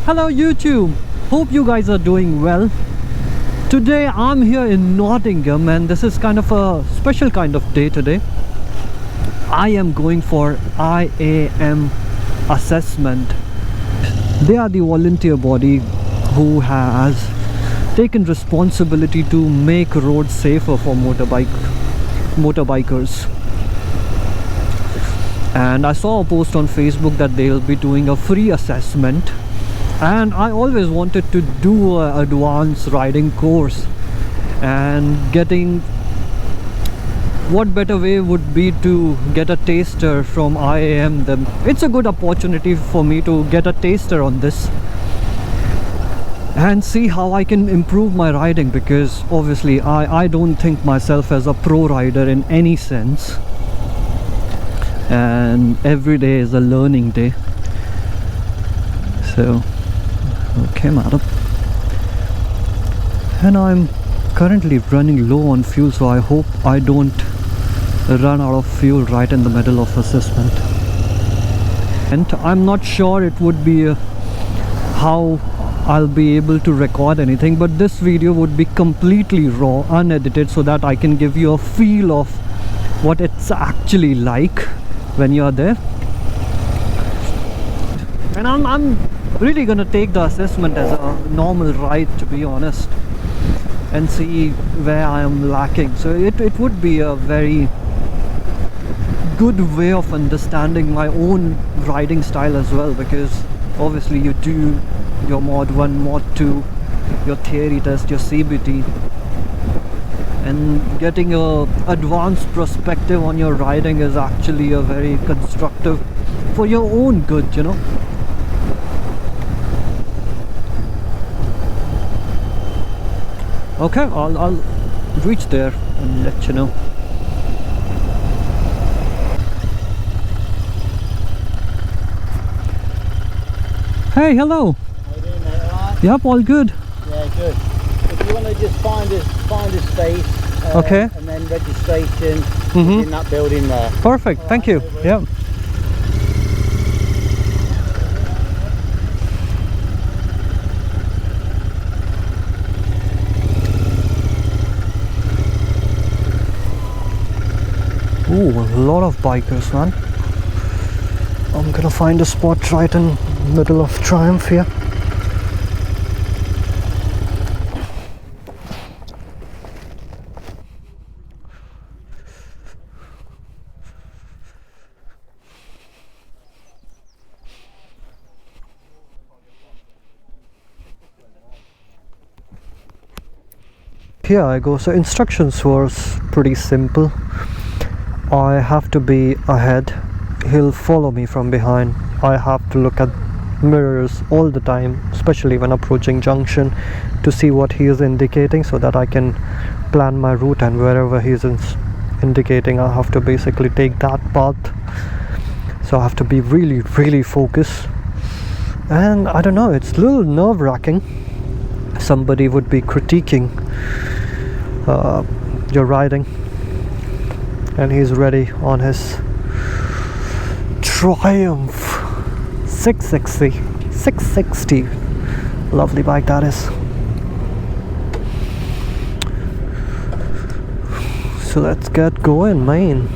Hello YouTube, hope you guys are doing well. Today I'm here in Nottingham and this is kind of a special kind of day today. I am going for IAM Assessment. They are the volunteer body who has taken responsibility to make roads safer for motorbikers. And I saw a post on Facebook that they'll be doing a free assessment. And I always wanted to do an advanced riding course, and what better way would be to get a taster from IAM. It's a good opportunity for me to get a taster on this and see how I can improve my riding, because obviously I don't think myself as a pro rider in any sense, and every day is a learning day. So okay madam, and I'm currently running low on fuel, so I hope I don't run out of fuel right in the middle of assessment. And I'm not sure it would be how I'll be able to record anything, but this video would be completely raw, unedited, so that I can give you a feel of what it's actually like when you're there. And I'm really gonna take the assessment as a normal ride, to be honest, and see where I am lacking. So it would be a very good way of understanding my own riding style as well, because obviously you do your mod 1, mod 2, your theory test, your CBT, and getting a advanced perspective on your riding is actually a very constructive for your own good, you know. Okay, I'll reach there and let you know. Hey, hello. How you doing, mate? All right? Yep, all good. Yeah, good. If you want to just find a space, okay, and then registration in that building there. Perfect. All thank right, you. Yeah. Ooh, a lot of bikers, man. I'm gonna find a spot right in the middle of Triumph here. Here I go. So instructions was pretty simple. I have to be ahead, he'll follow me from behind. I have to look at mirrors all the time, especially when approaching junction, to see what he is indicating, so that I can plan my route, and wherever he is indicating I have to basically take that path. So I have to be really focused. And I don't know, it's a little nerve-wracking. Somebody would be critiquing your riding, and he's ready on his Triumph 660. Lovely bike that is. So let's get going, man.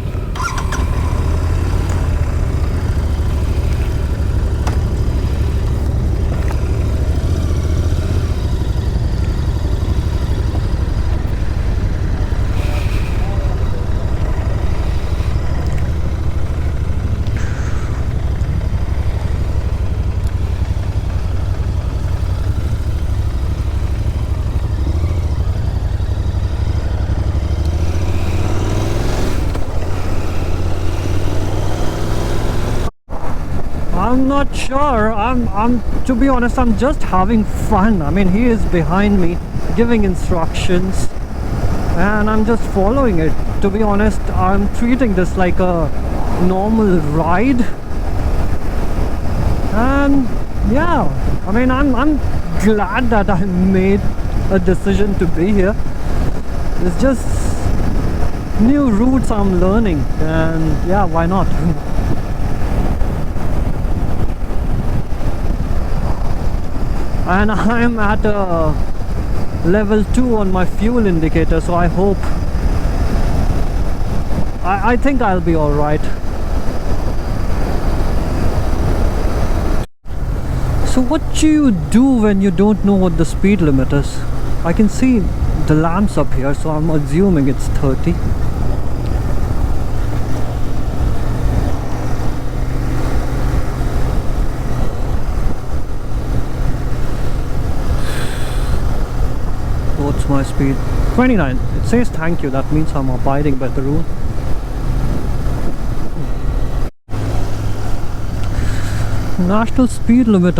I'm not sure. I'm to be honest, I'm just having fun. I mean, he is behind me giving instructions and I'm just following it. To be honest, I'm treating this like a normal ride. And yeah, I mean, I'm glad that I made a decision to be here. It's just new routes I'm learning, and yeah, why not? and I'm at level 2 on my fuel indicator, so I hope I think I'll be all right. So what do you do when you don't know what the speed limit is? I can see the lamps up here, so I'm assuming it's 30. What's my speed? 29. It says thank you. That means I'm abiding by the rule. National speed limit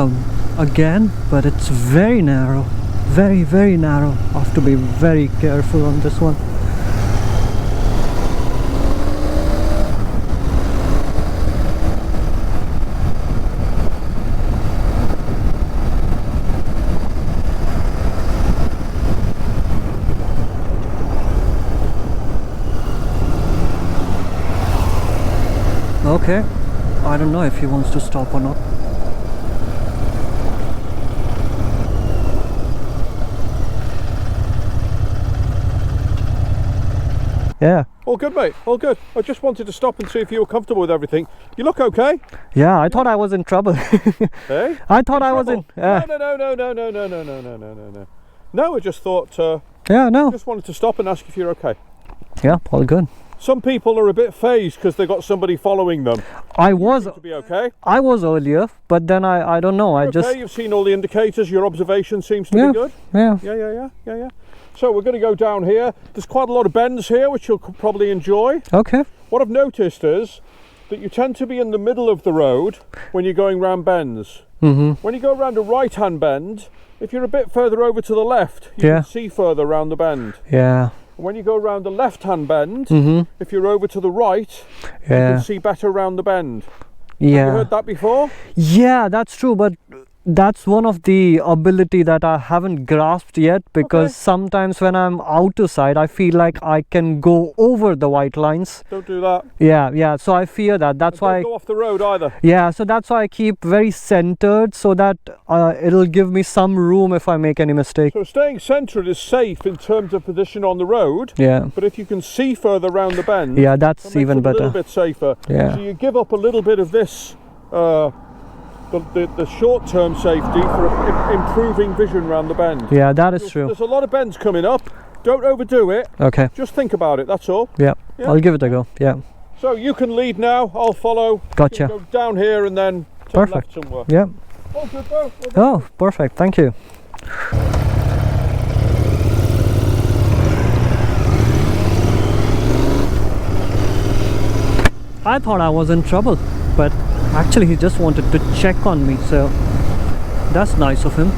again, but it's very narrow. Very, very narrow. I have to be very careful on this one. Okay, I don't know if he wants to stop or not. Yeah. All good, mate. All good. I just wanted to stop and see if you were comfortable with everything. You look okay. Yeah, I thought I was in trouble. Hey? I thought I was in. No. No, I just thought. Yeah, no. Just wanted to stop and ask if you're okay. Yeah, all good. Some people are a bit phased because they got somebody following them. I was. To be okay. I was earlier, but then I don't know. Okay, you've seen all the indicators. Your observation seems to be good. Yeah. Yeah. So we're going to go down here. There's quite a lot of bends here, which you'll probably enjoy. Okay. What I've noticed is that you tend to be in the middle of the road when you're going round bends. Mm-hmm. When you go around a right-hand bend, if you're a bit further over to the left, you can see further round the bend. Yeah. When you go around the left-hand bend, Mm-hmm. if you're over to the right, you can see better round the bend. Yeah. Have you heard that before? Yeah, that's true, but that's one of the ability that I haven't grasped yet, because sometimes when I'm out to side, I feel like I can go over the white lines. Don't do that. Yeah, so I fear that. That's why. Don't go off the road either. Yeah, so that's why I keep very centered, so that it'll give me some room if I make any mistake. So staying centered is safe in terms of position on the road. Yeah. But if you can see further round the bend, yeah, that's even better. A little bit safer. Yeah. So you give up a little bit of this. The short-term safety for improving vision around the bend. Yeah, that is true. There's a lot of bends coming up. Don't overdo it. Okay. Just think about it, that's all. Yeah, I'll give it a go. Yeah. So you can lead now, I'll follow. Gotcha. Go down here and then turn left somewhere. Yeah. All good, bro. All good. Oh, perfect. Thank you. I thought I was in trouble, but actually he just wanted to check on me, so that's nice of him.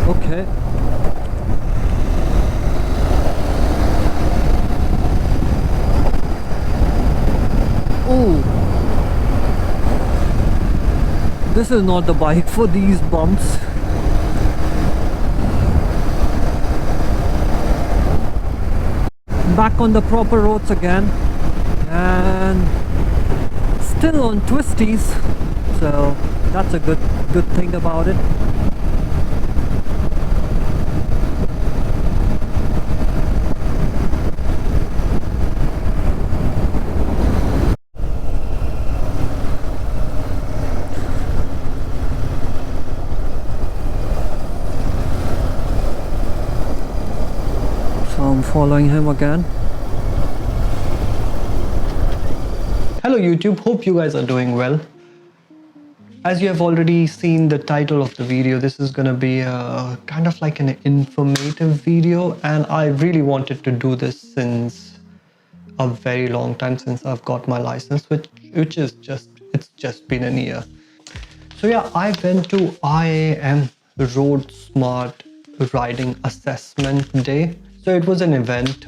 Okay. Oh, this is not the bike for these bumps. Back on the proper roads again, and still on twisties, so that's a good thing about it. So I'm following him again. Hello YouTube, hope you guys are doing well. As you have already seen the title of the video, this is gonna be a kind of like an informative video, and I really wanted to do this since a very long time, since I've got my license, which is just been a year. So yeah, I went to IAM RoadSmart riding assessment day. So it was an event.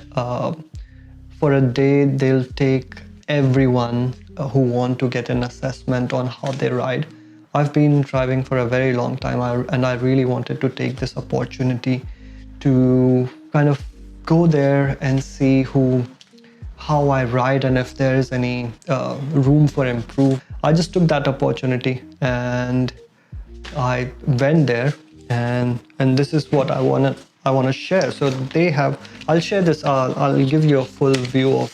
For a day, they'll take everyone who want to get an assessment on how they ride. I've been driving for a very long time, and I really wanted to take this opportunity to kind of go there and see how I ride and if there is any room for improvement. I just took that opportunity and I went there, and this is what I wanna share. So they have. I'll share this. I'll give you a full view of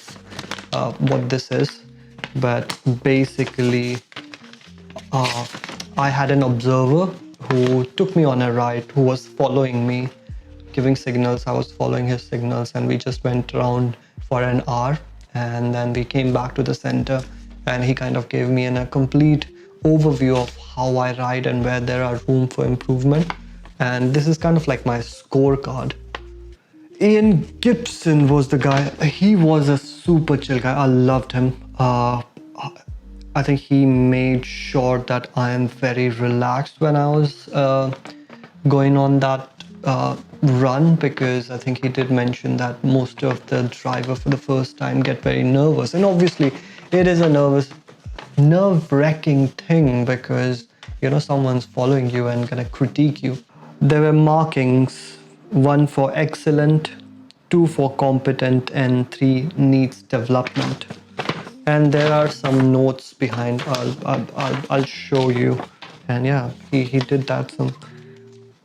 what this is, but basically, I had an observer who took me on a ride, who was following me, giving signals. I was following his signals, and we just went around for an hour, and then we came back to the center, and he kind of gave me a complete overview of how I ride and where there are room for improvement. And this is kind of like my scorecard. Ian Gibson was the guy. He was a super chill guy. I loved him. I think he made sure that I am very relaxed when I was going on that run, because I think he did mention that most of the driver for the first time get very nervous, and obviously it is a nerve-wracking thing, because someone's following you and gonna critique you. There were markings: 1 for excellent, 2 for competent, and 3 needs development. And there are some notes behind. I'll show you. And yeah, he did that, some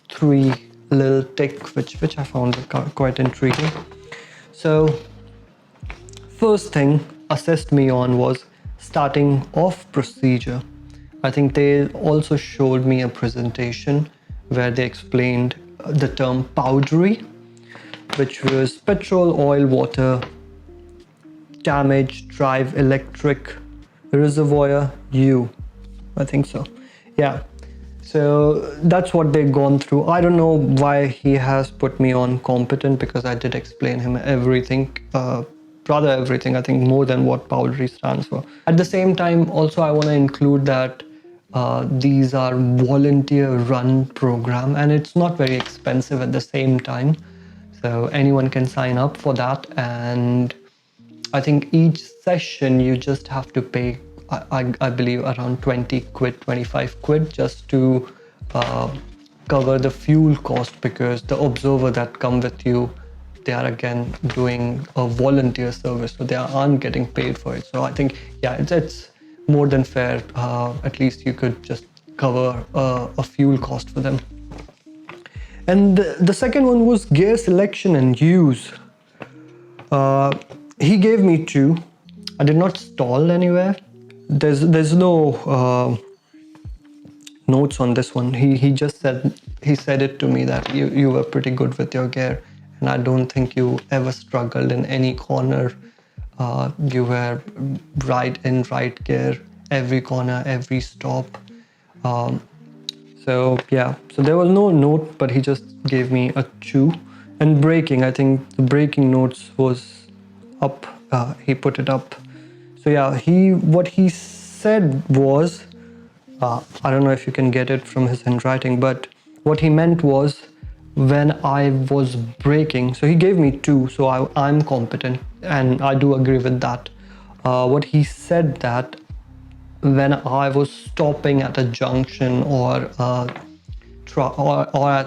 3 little tick, which I found quite intriguing. So first thing assessed me on was starting off procedure. I think they also showed me a presentation where they explained the term powdery, which was petrol, oil, water, damage, drive, electric, reservoir, I think so. Yeah. So that's what they've gone through. I don't know why he has put me on competent, because I did explain him everything, rather everything, I think more than what powdery stands for. At the same time, also I want to include that these are volunteer run program, and it's not very expensive at the same time. So anyone can sign up for that, and I think each session you just have to pay, I believe, around 20 quid, 25 quid, just to cover the fuel cost, because the observer that come with you, they are again doing a volunteer service, so they aren't getting paid for it. So I think, yeah, it's more than fair. At least you could just cover a fuel cost for them. And the second one was gear selection and use. He gave me 2. I did not stall anywhere. There's no notes on this one. He just said it to me that you were pretty good with your gear, and I don't think you ever struggled in any corner. You were right in right gear, every corner, every stop. So yeah, so there was no note, but he just gave me a 2. And braking, I think the braking notes was up. He put it up. So yeah, what he said was, I don't know if you can get it from his handwriting, but what he meant was, when I was braking, so he gave me 2, so I'm competent, and I do agree with that. What he said that when I was stopping at a junction or at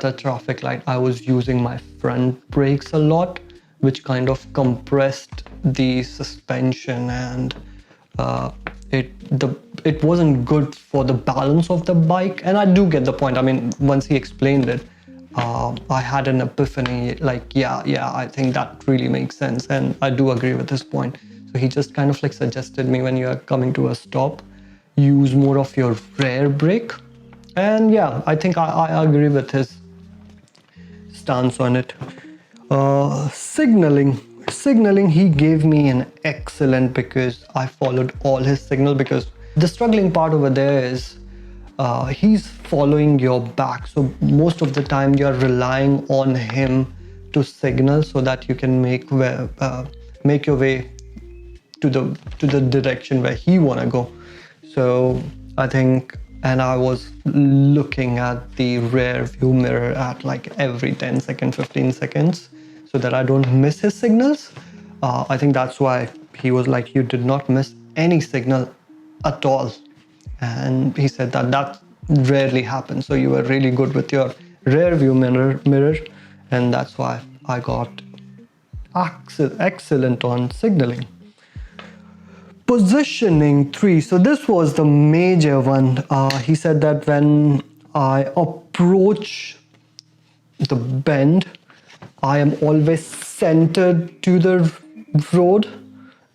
a traffic light, I was using my front brakes a lot, which kind of compressed the suspension, and it wasn't good for the balance of the bike. And I do get the point. I mean, once he explained it, I had an epiphany, like, yeah, I think that really makes sense, and I do agree with this point. So he just kind of like suggested me, when you are coming to a stop, use more of your rear brake. And yeah, I think I agree with his stance on it. Signaling, he gave me an excellent, because I followed all his signal, because the struggling part over there is he's following your back, so most of the time you're relying on him to signal so that you can make your way to the direction where he want to go. So I think, and I was looking at the rear view mirror at like every 10 seconds, 15 seconds, so that I don't miss his signals. I think that's why he was like, you did not miss any signal at all. And he said that rarely happens. So you were really good with your rear view mirror, and that's why I got excellent on signaling. Positioning 3. So this was the major one. He said that when I approach the bend, I am always centered to the road,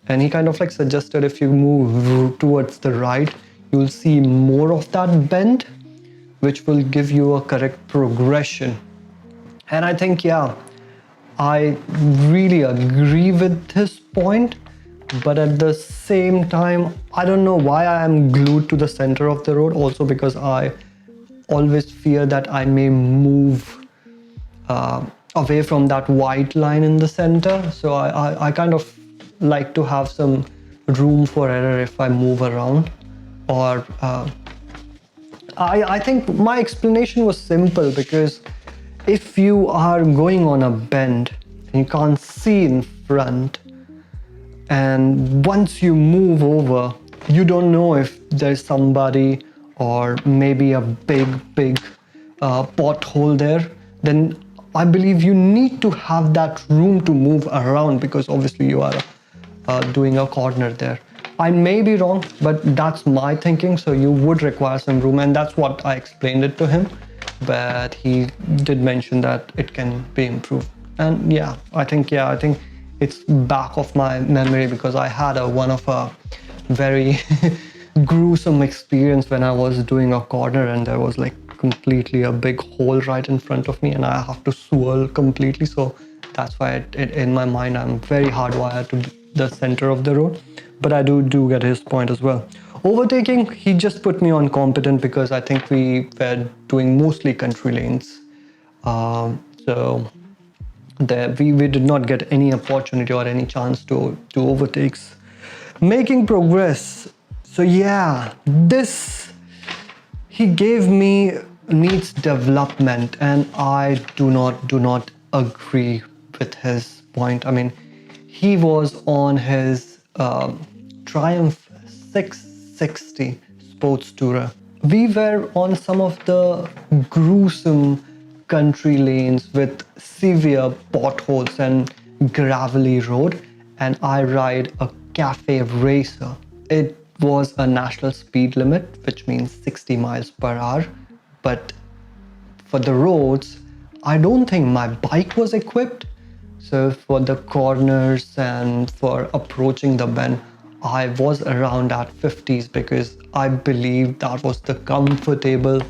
and he kind of like suggested if you move towards the right, you'll see more of that bend, which will give you a correct progression. And I think, yeah, I really agree with this point, but at the same time, I don't know why I am glued to the center of the road. Also because I always fear that I may move away from that white line in the center. So I kind of like to have some room for error if I move around. Or I think my explanation was simple, because if you are going on a bend and you can't see in front, and once you move over, you don't know if there's somebody or maybe a big pothole there, then I believe you need to have that room to move around, because obviously you are doing a corner there. I may be wrong, but that's my thinking. So you would require some room, and that's what I explained it to him. But he did mention that it can be improved. And yeah, I think it's back of my memory, because I had one of a very gruesome experience when I was doing a corner, and there was like completely a big hole right in front of me, and I have to swirl completely. So that's why in my mind I'm very hardwired to the center of the road. But I do get his point as well. Overtaking, he just put me on competent, because I think we were doing mostly country lanes. So there we did not get any opportunity or any chance to overtakes. Making progress. So yeah, this he gave me needs development, and I do not agree with his point. I mean, he was on his Triumph 660 sports tourer. We were on some of the gruesome country lanes with severe potholes and gravelly road, and I ride a cafe racer. It was a national speed limit, which means 60 miles per hour, but for the roads, I don't think my bike was equipped. So for the corners and for approaching the bend, I was around at 50s, because I believe that was the comfortable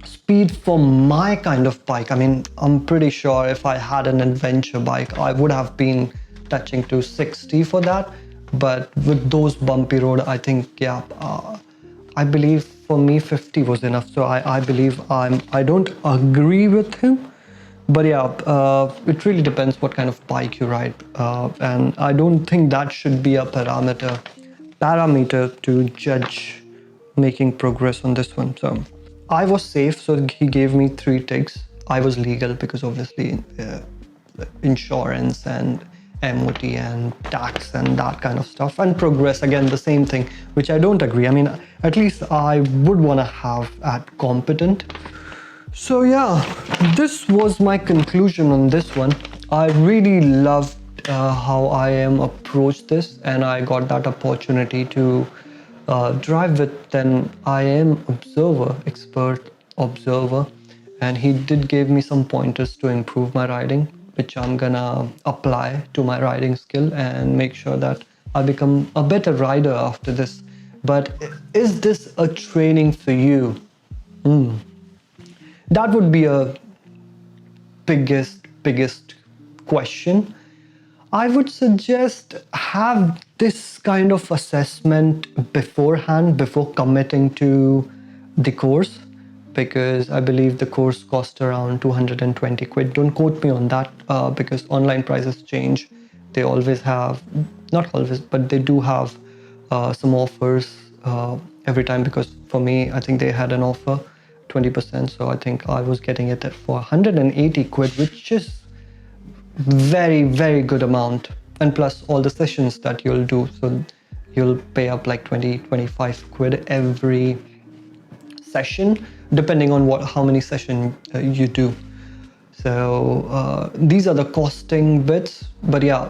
speed for my kind of bike. I mean, I'm pretty sure if I had an adventure bike, I would have been touching to 60 for that. But with those bumpy road, I think, yeah, I believe for me 50 was enough. So I believe I don't agree with him. But yeah, it really depends what kind of bike you ride, and I don't think that should be a parameter to judge making progress on this one. So I was safe, so he gave me 3 ticks. I was legal, because obviously insurance and MOT and tax and that kind of stuff. And progress, again, the same thing, which I don't agree. I mean, at least I would want to have at competent. So yeah, this was my conclusion on this one. I really loved how IAM approached this, and I got that opportunity to drive with an IAM expert observer, and he did give me some pointers to improve my riding, which I'm gonna apply to my riding skill and make sure that I become a better rider after this. But is this a training for you? That would be a biggest question. I would suggest have this kind of assessment beforehand, before committing to the course, because I believe the course cost around 220 quid. Don't quote me on that, because online prices change. They always have, not always, but they do have some offers every time, because for me, I think they had an offer 20%, so I think I was getting it for 180 quid, which is very good amount, and plus all the sessions that you'll do, so you'll pay up like 20-25 quid every session, depending on how many sessions you do. So these are the costing bits, but yeah,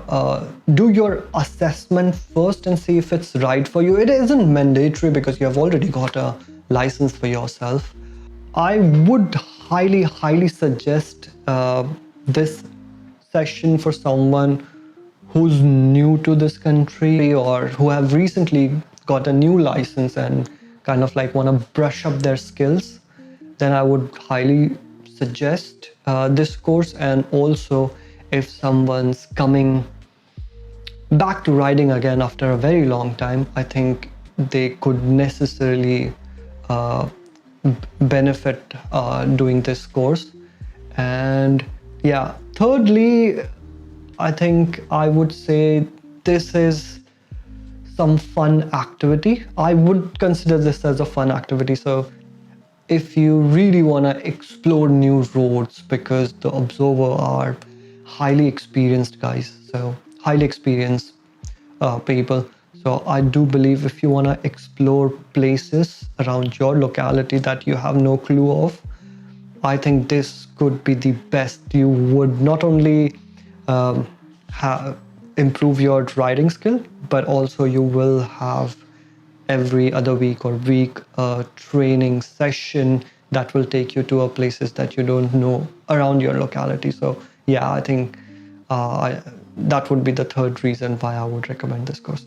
do your assessment first and see if it's right for you. It isn't mandatory because you have already got a license for yourself. I would highly suggest this session for someone who's new to this country or who have recently got a new license and kind of like want to brush up their skills. Then I would highly suggest this course. And also, if someone's coming back to riding again after a very long time, I think they could necessarily benefit doing this course. And yeah, thirdly, I think I would say this is some fun activity. I would consider this as a fun activity. So if you really want to explore new roads, because the observer are highly experienced guys, so highly experienced people. So I do believe if you want to explore places around your locality that you have no clue of, I think this could be the best. You would not only improve your riding skill, but also you will have every other week or week a training session that will take you to places that you don't know around your locality. So yeah, I think that would be the third reason why I would recommend this course.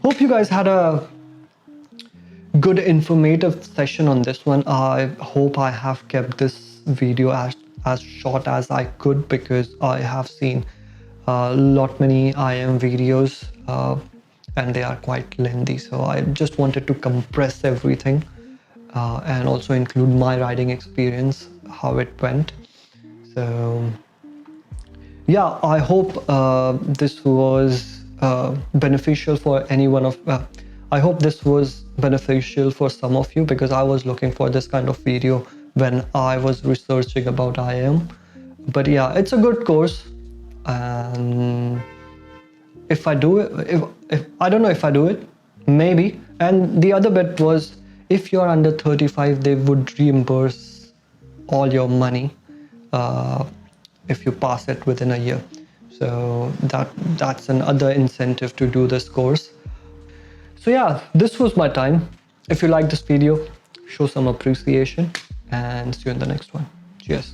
Hope you guys had a good informative session on this one. I hope I have kept this video as short as I could, because I have seen a lot many IAM videos and they are quite lengthy. So I just wanted to compress everything and also include my riding experience, how it went. So yeah, I hope this was beneficial for any one of I hope this was beneficial for some of you, because I was looking for this kind of video when I was researching about IAM. But yeah, it's a good course. If I do it, if I don't know if I do it, maybe. And the other bit was, if you're under 35, they would reimburse all your money if you pass it within a year. So that's another incentive to do this course. So yeah, this was my time. If you like this video, show some appreciation, and see you in the next one. Cheers.